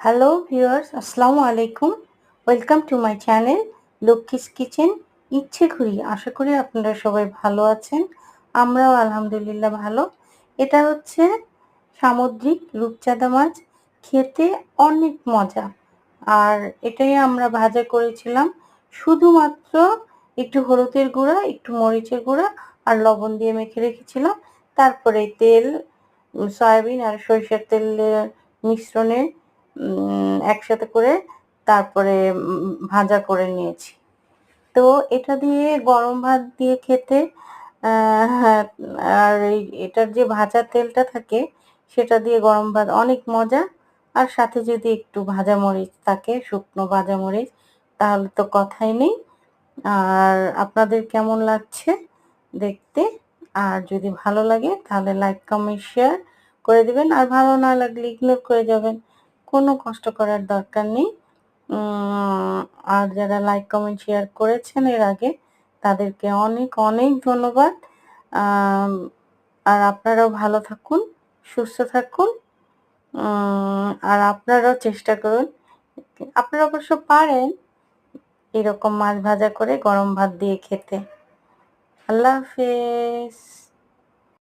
Hello viewers, আসসালামু আলাইকুম। Welcome to my channel Lakshmi's kitchen ইচ্ছে ঘুরি। আশা করি আপনারা সবাই ভালো আছেন। আমরাও আলহামদুলিল্লাহ ভালো। এটা হচ্ছে সামুদ্রিক রূপচাঁদা মাছ। খেতে অনেক মজা। আর এটাই আমরা ভাজা করেছিলাম। শুধুমাত্র একটু হলুদের গুঁড়া, একটু মরিচের গুঁড়া আর লবণ দিয়ে মেখে রেখেছিলাম। তারপরে তেল, সয়াবিন আর সরিষার তেলের মিশ্রণে একসাথে করে তারপরে ভাজা করে নিয়েছি। তো এটা দিয়ে গরম ভাত দিয়ে খেতে হ্যাঁ, আর এটার যে ভাজা তেলটা থাকে সেটা দিয়ে গরম ভাত অনেক মজা। আর সাথে যদি একটু ভাজা মরিচ থাকে, শুকনো ভাজা মরিচ, তাহলে তো কথাই নেই। আর আপনাদের কেমন লাগছে দেখতে? আর যদি ভালো লাগে তাহলে লাইক কমেন্ট শেয়ার করে দিবেন। আর ভালো না লাগলে ইগনোর করে যাবেন, কোনো কষ্ট করার দরকার নেই। আর যারা লাইক কমেন্ট শেয়ার করেছেন এর আগে তাদেরকে অনেক অনেক ধন্যবাদ। আর আপনারাও ভালো থাকুন, সুস্থ থাকুন। আর আপনারাও চেষ্টা করুন, আপনারা অবশ্য পারেন এরকম মাছ ভাজা করে গরম ভাত দিয়ে খেতে। আল্লাহ হাফেজ।